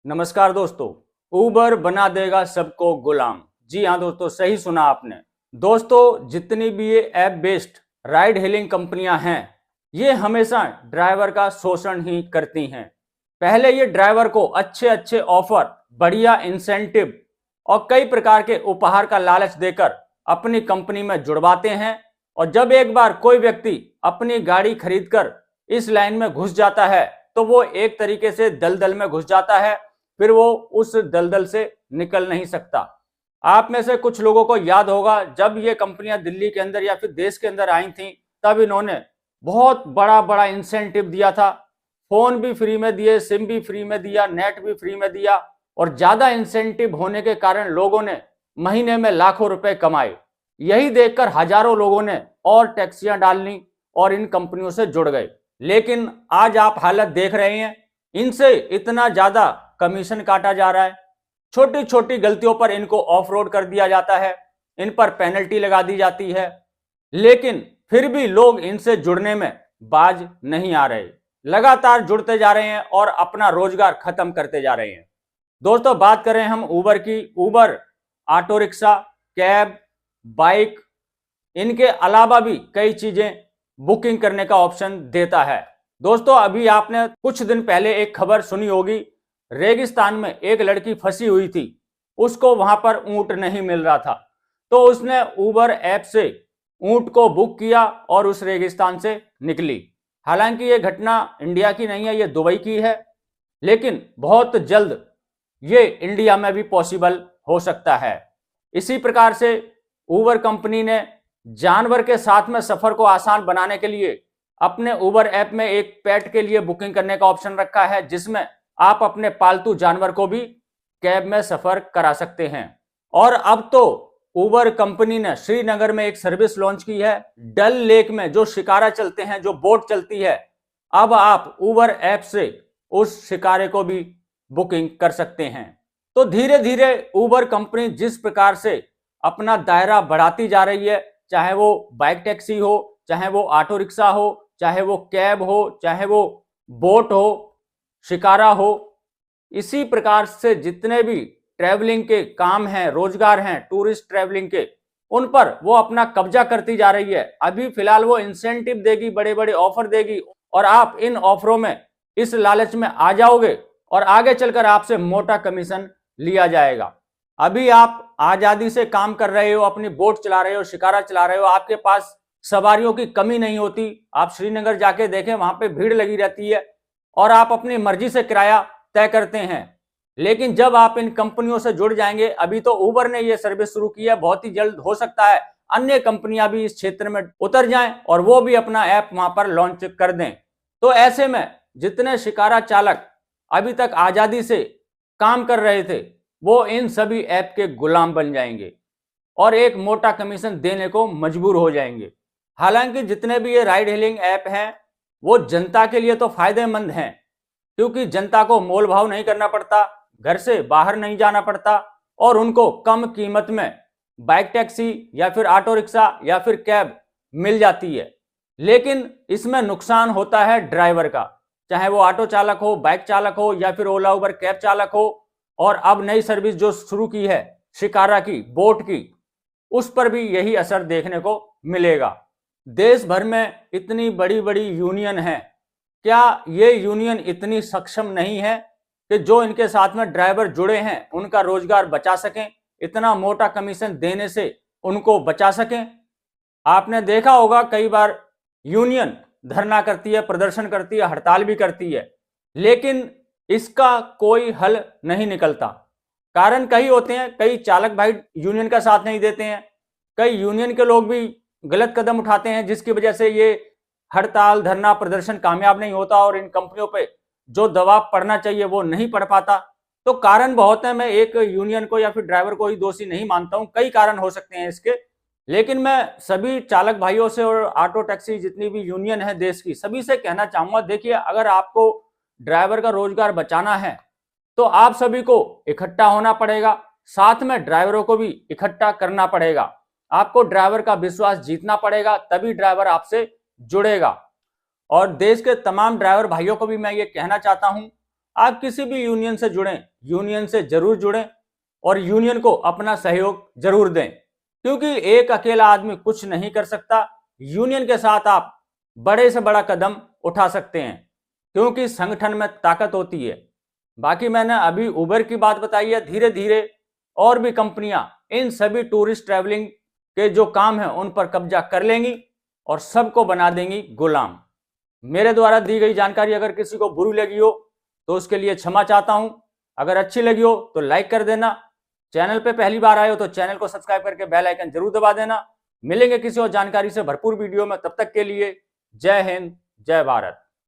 नमस्कार दोस्तों। उबर बना देगा सबको गुलाम। जी हाँ दोस्तों, सही सुना आपने। दोस्तों, जितनी भी ये ऐप बेस्ड राइड हेलिंग कंपनियां हैं, ये हमेशा ड्राइवर का शोषण ही करती हैं। पहले ये ड्राइवर को अच्छे अच्छे ऑफर, बढ़िया इंसेंटिव और कई प्रकार के उपहार का लालच देकर अपनी कंपनी में जुड़वाते हैं। और जब एक बार कोई व्यक्ति अपनी गाड़ी खरीदकर इस लाइन में घुस जाता है तो वो एक तरीके से दलदल में घुस जाता है, फिर वो उस दलदल से निकल नहीं सकता। आप में से कुछ लोगों को याद होगा, जब ये कंपनियां दिल्ली के अंदर या फिर देश के अंदर आई थी, तब इन्होंने बहुत बड़ा बड़ा इंसेंटिव दिया था। फोन भी फ्री में दिए, सिम भी फ्री में दिया, नेट भी फ्री में दिया और ज्यादा इंसेंटिव होने के कारण लोगों ने महीने में लाखों रुपए कमाए। यही देखकर हजारों लोगों ने और टैक्सियां डालनी और इन कंपनियों से जुड़ गए। लेकिन आज आप हालत देख रहे हैं, इनसे इतना ज्यादा कमीशन काटा जा रहा है। छोटी छोटी गलतियों पर इनको ऑफ रोड कर दिया जाता है, इन पर पेनल्टी लगा दी जाती है, लेकिन फिर भी लोग इनसे जुड़ने में बाज नहीं आ रहे। लगातार जुड़ते जा रहे हैं और अपना रोजगार खत्म करते जा रहे हैं। दोस्तों, बात करें हम उबर की। Uber auto rickshaw, cab, bike, इनके अलावा भी कई चीजें बुकिंग करने का ऑप्शन देता है। दोस्तों, अभी आपने कुछ दिन पहले एक खबर सुनी होगी, रेगिस्तान में एक लड़की फंसी हुई थी, उसको वहां पर ऊंट नहीं मिल रहा था, तो उसने उबर ऐप से ऊंट को बुक किया और उस रेगिस्तान से निकली। हालांकि यह घटना इंडिया की नहीं है, यह दुबई की है, लेकिन बहुत जल्द ये इंडिया में भी पॉसिबल हो सकता है। इसी प्रकार से उबर कंपनी ने जानवर के साथ में सफर को आसान बनाने के लिए अपने उबर ऐप में एक पेट के लिए बुकिंग करने का ऑप्शन रखा है, जिसमें आप अपने पालतू जानवर को भी कैब में सफर करा सकते हैं। और अब तो उबर कंपनी ने श्रीनगर में एक सर्विस लॉन्च की है। डल लेक में जो शिकारा चलते हैं, जो बोट चलती है, अब आप उबर ऐप से उस शिकारे को भी बुकिंग कर सकते हैं। तो धीरे धीरे उबर कंपनी जिस प्रकार से अपना दायरा बढ़ाती जा रही है, चाहे वो बाइक टैक्सी हो, चाहे वो ऑटो रिक्शा हो, चाहे वो कैब हो, चाहे वो बोट हो, शिकारा हो, इसी प्रकार से जितने भी ट्रैवलिंग के काम हैं, रोजगार हैं, टूरिस्ट ट्रैवलिंग के, उन पर वो अपना कब्जा करती जा रही है। अभी फिलहाल वो इंसेंटिव देगी, बड़े बड़े ऑफर देगी और आप इन ऑफरों में, इस लालच में आ जाओगे और आगे चलकर आपसे मोटा कमीशन लिया जाएगा। अभी आप आजादी से काम कर रहे हो, अपनी बोट चला रहे हो, शिकारा चला रहे हो, आपके पास सवारियों की कमी नहीं होती। आप श्रीनगर जाके देखें, वहां पे भीड़ लगी रहती है और आप अपनी मर्जी से किराया तय करते हैं। लेकिन जब आप इन कंपनियों से जुड़ जाएंगे, अभी तो उबर ने यह सर्विस शुरू की है, बहुत ही जल्द हो सकता है अन्य कंपनियां भी इस क्षेत्र में उतर जाएं और वो भी अपना ऐप वहां पर लॉन्च कर दें। तो ऐसे में जितने शिकारा चालक अभी तक आजादी से काम कर रहे थे, वो इन सभी ऐप के गुलाम बन जाएंगे और एक मोटा कमीशन देने को मजबूर हो जाएंगे। हालांकि जितने भी ये राइड हेलिंग ऐप हैं, वो जनता के लिए तो फायदेमंद हैं, क्योंकि जनता को मोल भाव नहीं करना पड़ता, घर से बाहर नहीं जाना पड़ता और उनको कम कीमत में बाइक टैक्सी या फिर ऑटो रिक्शा या फिर कैब मिल जाती है। लेकिन इसमें नुकसान होता है ड्राइवर का, चाहे वो ऑटो चालक हो, बाइक चालक हो या फिर ओला उबर कैब चालक हो। और अब नई सर्विस जो शुरू की है शिकारा की, बोट की, उस पर भी यही असर देखने को मिलेगा। देश भर में इतनी बड़ी बड़ी यूनियन है, क्या ये यूनियन इतनी सक्षम नहीं है कि जो इनके साथ में ड्राइवर जुड़े हैं उनका रोजगार बचा सकें, इतना मोटा कमीशन देने से उनको बचा सकें? आपने देखा होगा कई बार यूनियन धरना करती है, प्रदर्शन करती है, हड़ताल भी करती है, लेकिन इसका कोई हल नहीं निकलता। कारण कई होते हैं, कई चालक भाई यूनियन का साथ नहीं देते हैं, कई यूनियन के लोग भी गलत कदम उठाते हैं, जिसकी वजह से ये हड़ताल, धरना, प्रदर्शन कामयाब नहीं होता और इन कंपनियों पे जो दबाव पड़ना चाहिए वो नहीं पड़ पाता। तो कारण बहुत है, मैं एक यूनियन को या फिर ड्राइवर को ही दोषी नहीं मानता हूं, कई कारण हो सकते हैं इसके। लेकिन मैं सभी चालक भाइयों से और ऑटो टैक्सी जितनी भी यूनियन है देश की, सभी से कहना चाहूंगा, देखिए, अगर आपको ड्राइवर का रोजगार बचाना है तो आप सभी को इकट्ठा होना पड़ेगा, साथ में ड्राइवरों को भी इकट्ठा करना पड़ेगा। आपको ड्राइवर का विश्वास जीतना पड़ेगा, तभी ड्राइवर आपसे जुड़ेगा। और देश के तमाम ड्राइवर भाइयों को भी मैं ये कहना चाहता हूं, आप किसी भी यूनियन से जुड़ें, यूनियन से जरूर जुड़ें और यूनियन को अपना सहयोग जरूर दें, क्योंकि एक अकेला आदमी कुछ नहीं कर सकता। यूनियन के साथ आप बड़े से बड़ा कदम उठा सकते हैं, क्योंकि संगठन में ताकत होती है। बाकी मैंने अभी उबर की बात बताई है, धीरे धीरे और भी कंपनियां इन सभी टूरिस्ट ट्रैवलिंग के जो काम है उन पर कब्जा कर लेंगी और सबको बना देंगी गुलाम। मेरे द्वारा दी गई जानकारी अगर किसी को बुरी लगी हो तो उसके लिए क्षमा चाहता हूं। अगर अच्छी लगी हो तो लाइक कर देना। चैनल पे पहली बार आए हो तो चैनल को सब्सक्राइब करके बेल आइकन जरूर दबा देना। मिलेंगे किसी और जानकारी से भरपूर वीडियो में, तब तक के लिए जय हिंद, जय भारत।